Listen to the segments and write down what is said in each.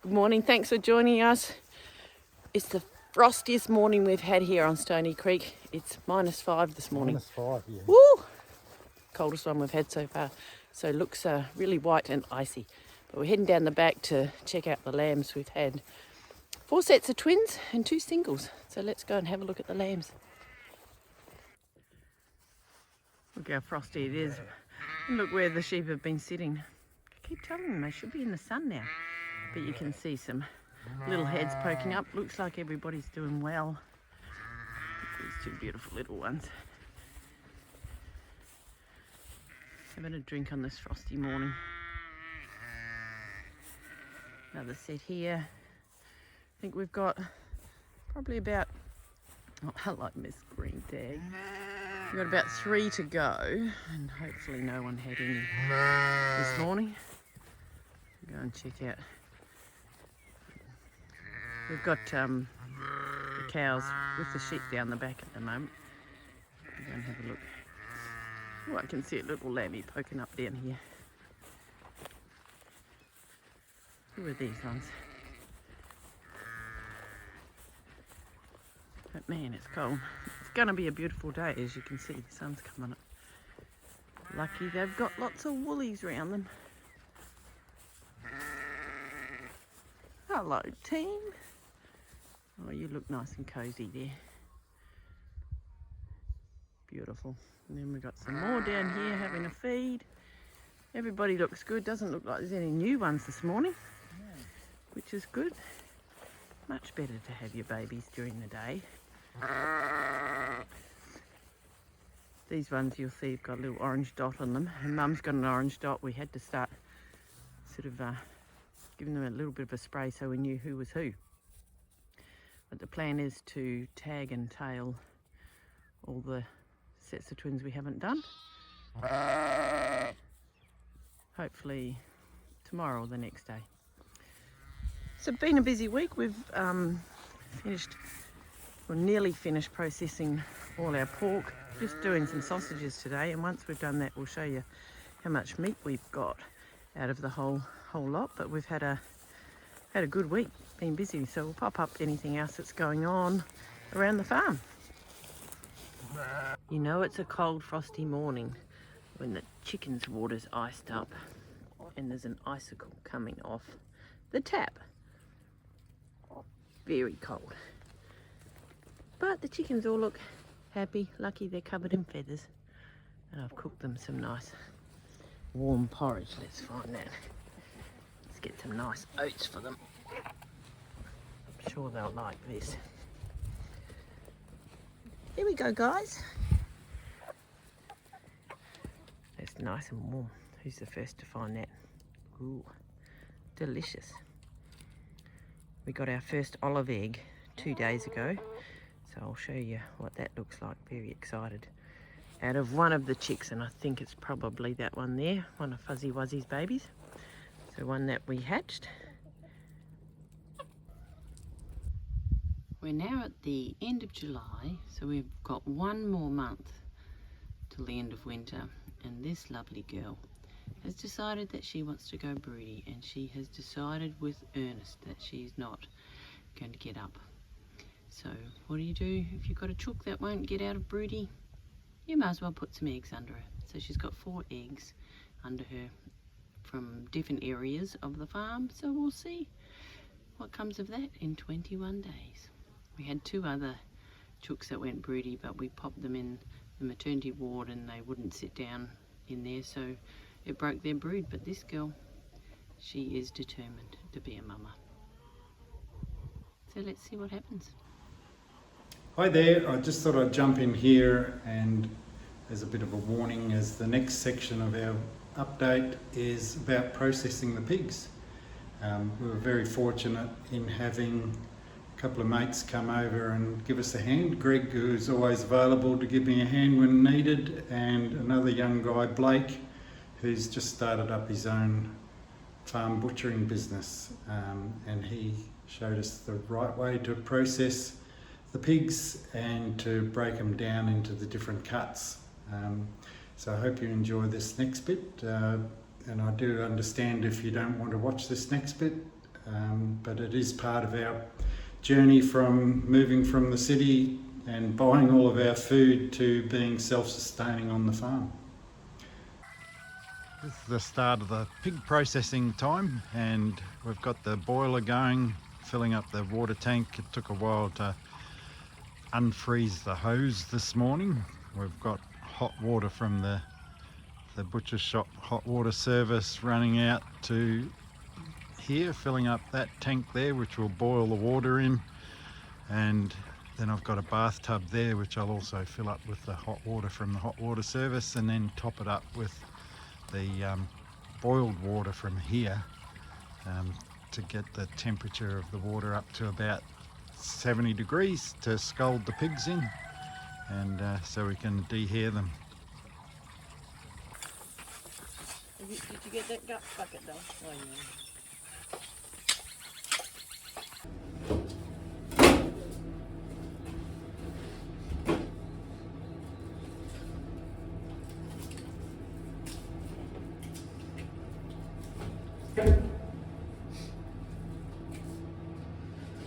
Good morning, thanks for joining us. It's the frostiest morning we've had here on Stony Creek. It's -5 this morning. -5, yeah. Woo! Coldest one we've had so far. So it looks really white and icy. But we're heading down the back to check out the lambs. We've had 4 sets of twins and 2 singles. So let's go and have a look at the lambs. Look how frosty it is. And look where the sheep have been sitting. I keep telling them they should be in the sun now. But you can see some little heads poking up. Looks like everybody's doing well. These 2 beautiful little ones. Having a drink on this frosty morning. Another set here. I think we've got probably about, oh, I like Miss Green Tag. We've got about 3 to go, and hopefully no one had any this morning. Go and check out. We've got the cows with the sheep down the back at the moment. Go and have a look. Oh, I can see a little lammy poking up down here. Who are these ones? But man, it's cold. It's going to be a beautiful day, as you can see. The sun's coming up. Lucky they've got lots of woolies around them. Hello, team. Oh, you look nice and cosy there. Beautiful. And then we've got some more down here having a feed. Everybody looks good. Doesn't look like there's any new ones this morning, which is good. Much better to have your babies during the day. These ones you'll see have got a little orange dot on them, and Mum's got an orange dot. We had to start sort of giving them a little bit of a spray so we knew who was who. But the plan is to tag and tail all the sets of twins we haven't done. Hopefully tomorrow or the next day. So it's been a busy week. We've nearly finished processing all our pork. Just doing some sausages today, and once we've done that we'll show you how much meat we've got out of the whole lot. But we've had a good week, been busy, so we'll pop up anything else that's going on around the farm. You know it's a cold frosty morning when the chicken's water's iced up and there's an icicle coming off the tap. Very cold. But the chickens all look happy, lucky they're covered in feathers. And I've cooked them some nice warm porridge. Let's find that. Let's get some nice oats for them. I'm sure they'll like this. Here we go, guys. That's nice and warm. Who's the first to find that? Ooh, delicious. We got our first olive egg 2 days ago, so I'll show you what that looks like. Very excited. Out of one of the chicks, and I think it's probably that one there, one of Fuzzy Wuzzy's babies. So one that we hatched. We're now at the end of July, so we've got 1 more month till the end of winter, and this lovely girl has decided that she wants to go broody, and she has decided with earnest that she's not going to get up. So what do you do if you've got a chook that won't get out of broody? You might as well put some eggs under her. So she's got 4 eggs under her from different areas of the farm, so we'll see what comes of that in 21 days. We had 2 other chooks that went broody, but we popped them in the maternity ward and they wouldn't sit down in there, so it broke their brood. But this girl, she is determined to be a mama. So let's see what happens. Hi there, I just thought I'd jump in here and as a bit of a warning, as the next section of our update is about processing the pigs. We were very fortunate in having a couple of mates come over and give us a hand. Greg, who's always available to give me a hand when needed, and another young guy, Blake, who's just started up his own farm butchering business, and he showed us the right way to process the pigs and to break them down into the different cuts. So I hope you enjoy this next bit, and I do understand if you don't want to watch this next bit, but it is part of our journey from moving from the city and buying all of our food to being self-sustaining on the farm. This is the start of the pig processing time, and we've got the boiler going, filling up the water tank. It took a while to unfreeze the hose this morning. We've got hot water from the butcher shop hot water service running out to here, filling up that tank there, which will boil the water in, and then I've got a bathtub there which I'll also fill up with the hot water from the hot water service, and then top it up with the boiled water from here to get the temperature of the water up to about 70 degrees to scald the pigs in, and so we can dehair them. Did you get that gut bucket though? Oh, yeah.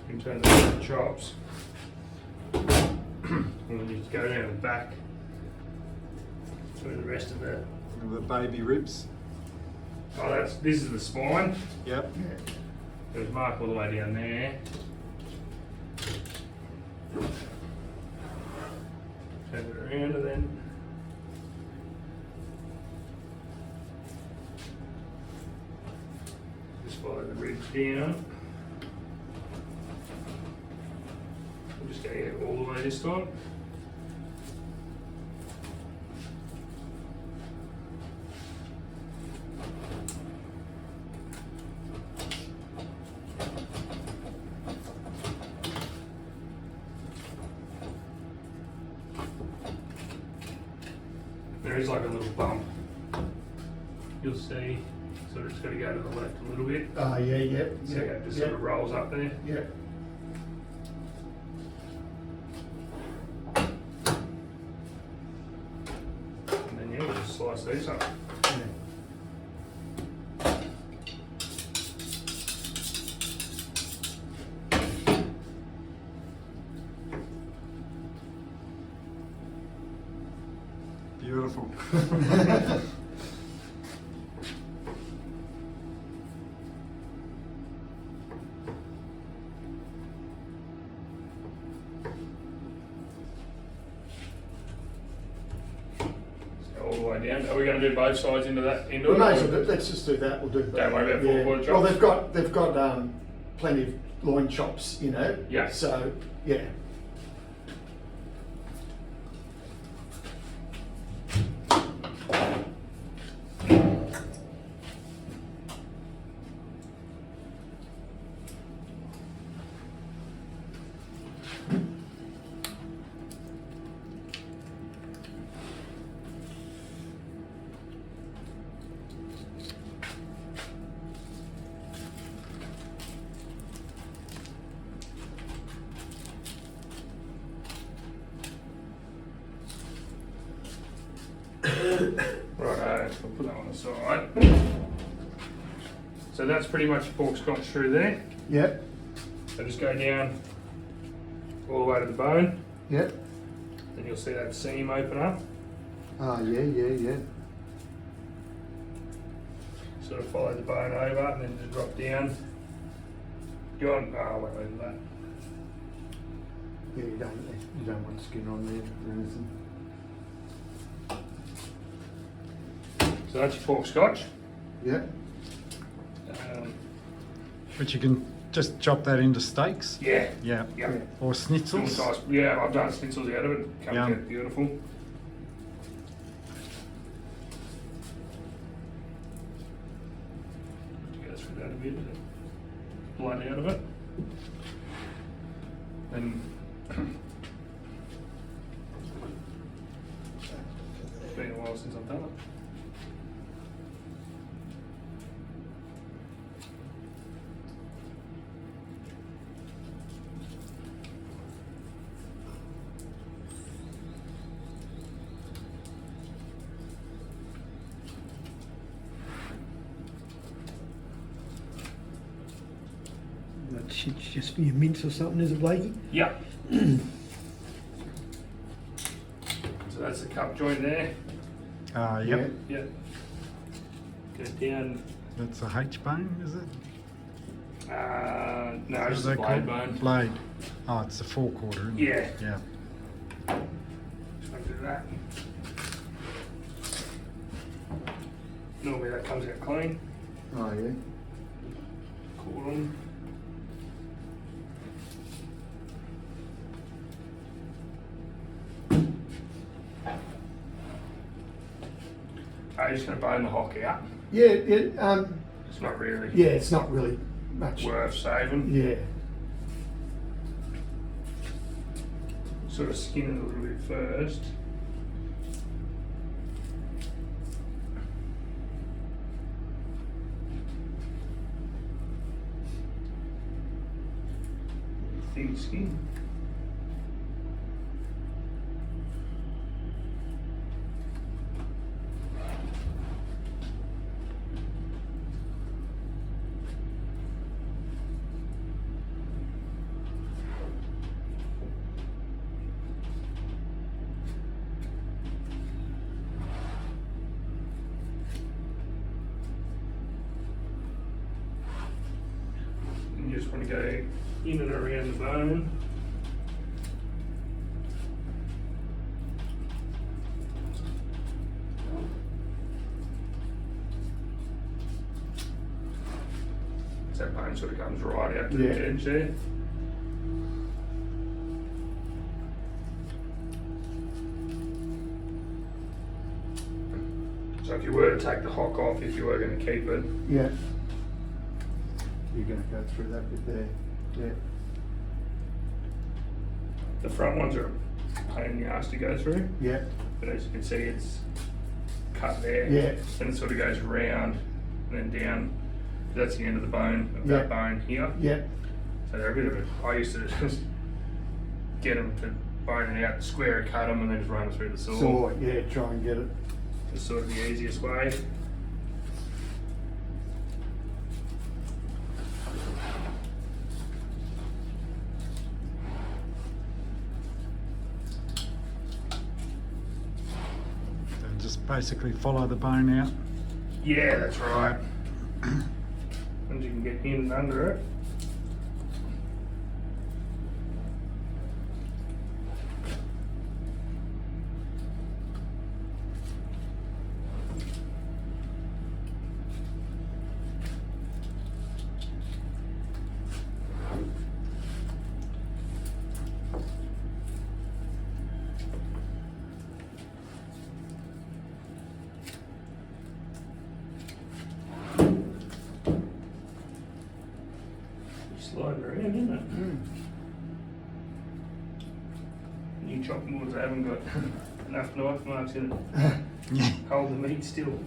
In terms of the chops, and then you go down the back through the rest of that. The baby ribs. Oh, this is the spine. Yep. There's mark all the way down there. Turn it around and then just follow the ribs down. We'll just go all the way this time. There is like a little bump. You'll see. So it's got to go to the left a little bit. Oh, yeah, yeah. So it just sort of rolls up there. Yeah. And then we'll just slice these up. Beautiful. All the way down. Are we going to do both sides into that? Into We it? may as well let's just do that. We'll do that. Don't worry about four quarter Well, chops. they've got plenty of loin chops, you know. Yeah. So yeah. Right, I'll put that on the side. So that's pretty much pork scotch through there. Yep. So just go down all the way to the bone. Yep. Then you'll see that seam open up. Ah, yeah. Sort of follow the bone over and then just drop down. Go on. Oh, wait, look at that. Yeah, you don't want skin on there or anything. So that's your pork scotch. Yep. But you can just chop that into steaks. Yeah. Yeah. Yeah. Or schnitzels. Nice. Yeah, I've done schnitzels out of it. Comes Yum. out beautiful. Go through that a bit. Blood out of it. And it's been a while since I've done it. It's just your mince or something, is it, Blakey? Yeah. So that's the cup joint there. Yep. Yeah. Go down. That's a H bone, is it? No, What it's is a that blade called? bone. Blade. Oh, it's a 4/4, isn't it? Yeah. Yeah. Just want to do that. Normally that comes out clean. Oh, yeah. Cool on. I'm just going to bone the hock out. Yeah, It's not really yeah, it's not really much. worth saving. Yeah. Sort of skin it a little bit first. Thin skin. You just want to go in and around the bone. So that bone sort of comes right out to Yeah. the edge there. So if you were to take the hock off, if you were going to keep it, Yeah. You're going to go through that bit there. Yeah. the front ones are a pain in the ass to go through. Yeah. But as you can see, it's cut there. Yeah. And it sort of goes round and then down. That's the end of the bone, of that bone here. Yeah. So they're a bit of a, I used to just get them to bone it out, square cut them, and then just run them through the saw. So, yeah, try and get it. It's sort of the easiest way. So just basically follow the bone out. Yeah, that's right. Once you can get in and under it. Sliding around, isn't it? New chopping boards, I haven't got enough knife marks in it. Hold the meat still.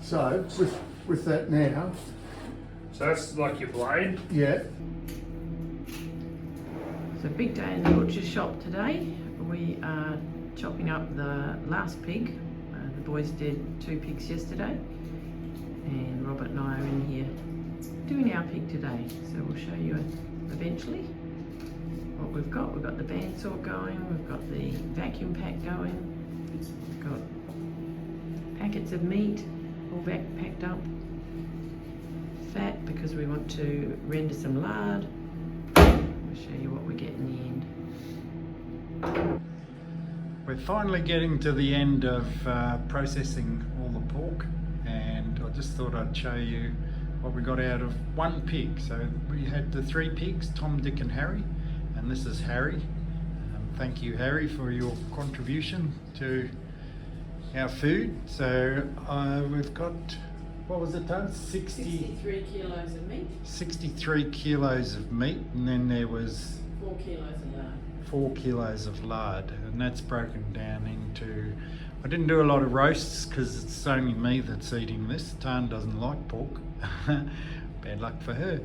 So, with that now, So that's like your blade. yeah. It's a big day in the butcher shop today. We are chopping up the last pig. The boys did 2 pigs yesterday, and Robert and I are in here doing our pig today. So we'll show you eventually what we've got. We've got the bandsaw going, we've got the vacuum pack going, we've got packets of meat all packed up, fat because we want to render some lard. We'll show you what we get in the end. We're finally getting to the end of processing all the pork, and I just thought I'd show you what we got out of one pig. So we had the 3 pigs, Tom, Dick and Harry, and this is Harry. Thank you, Harry, for your contribution to our food. So we've got, what was it, Tom? 63 kilos of meat, 63 kilos of meat, and then there was 4 kilos of lard. 4 kilos of lard, and that's broken down into, I didn't do a lot of roasts because it's only me that's eating this. Tan doesn't like pork. Bad luck for her.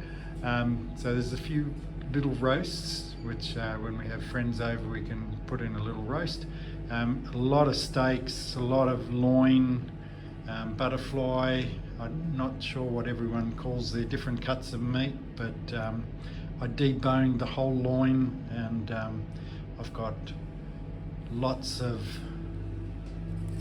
So there's a few little roasts, which when we have friends over we can put in a little roast. A lot of steaks, a lot of loin, butterfly. I'm not sure what everyone calls their different cuts of meat, but I deboned the whole loin, and I've got lots of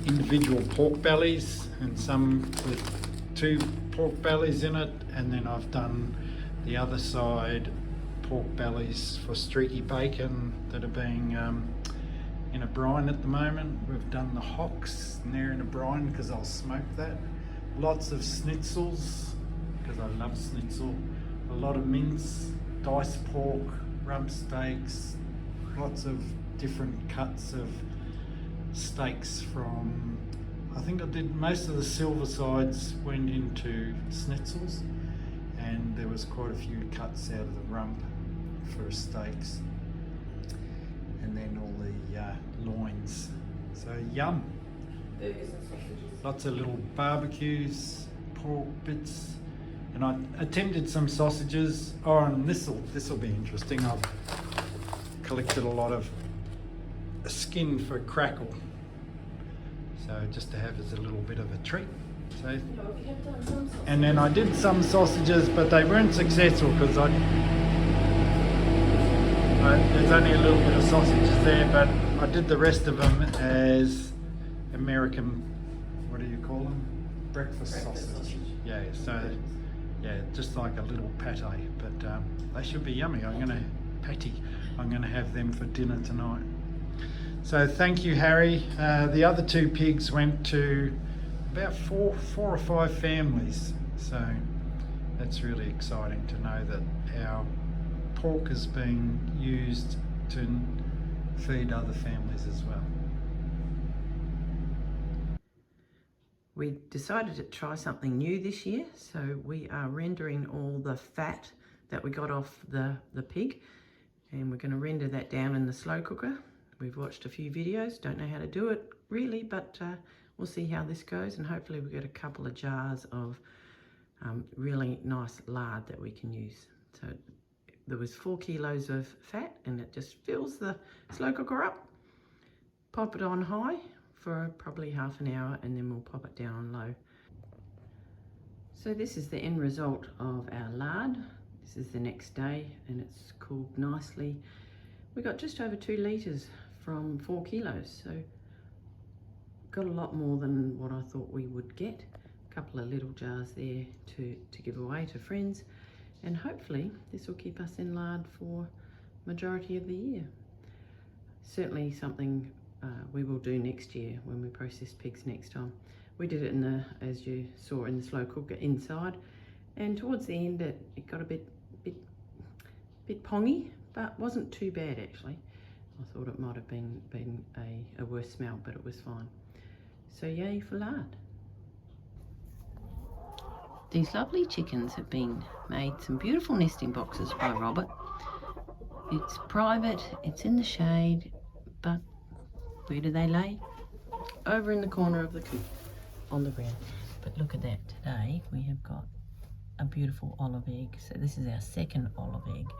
individual pork bellies and some with 2 pork bellies in it, and then I've done the other side pork bellies for streaky bacon that are being in a brine at the moment. We've done the hocks and they're in a brine because I'll smoke that. Lots of schnitzels because I love schnitzel. A lot of mince, diced pork, rump steaks, lots of different cuts of steaks from, I think I did most of the silver sides went into schnitzels, and there was quite a few cuts out of the rump for steaks, and then all the loins. So yum. Lots of little barbecues, pork bits, and I attempted some sausages. Oh, and this'll be interesting. I've collected a lot of skin for crackle, so just to have as a little bit of a treat. So, and then I did some sausages, but they weren't successful because there's only a little bit of sausages there, but I did the rest of them as American, what do you call them? Breakfast sausage. Yeah, so yeah, just like a little pate, but they should be yummy. I'm gonna have them for dinner tonight. So thank you, Harry. The other 2 pigs went to about four or five families. So that's really exciting to know that our pork is being used to feed other families as well. We decided to try something new this year, so we are rendering all the fat that we got off the pig, and we're going to render that down in the slow cooker. We've watched a few videos, don't know how to do it really, but we'll see how this goes, and hopefully we'll get a couple of jars of really nice lard that we can use. So there was 4 kilos of fat, and it just fills the slow cooker up. Pop it on high for probably half an hour, and then we'll pop it down on low. So this is the end result of our lard. This is the next day, and it's cooled nicely. We got just over 2 litres from 4 kilos, so got a lot more than what I thought we would get. A couple of little jars there to give away to friends, and hopefully this will keep us in lard for majority of the year. Certainly something we will do next year when we process pigs next time. We did it in the, as you saw, in the slow cooker inside, and towards the end it got a bit pongy, but wasn't too bad actually. I thought it might have been a worse smell, but it was fine. So yay for lard. These lovely chickens have been made some beautiful nesting boxes by Robert. It's private, it's in the shade, but where do they lay? Over in the corner of the coop, on the ground. But look at that, today we have got a beautiful olive egg. So this is our 2nd olive egg.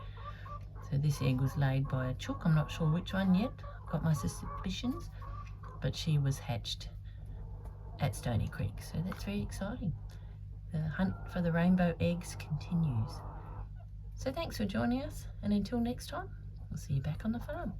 So this egg was laid by a chook, I'm not sure which one yet, I've got my suspicions, but she was hatched at Stony Creek, so that's very exciting. The hunt for the rainbow eggs continues. So thanks for joining us, and until next time, we'll see you back on the farm.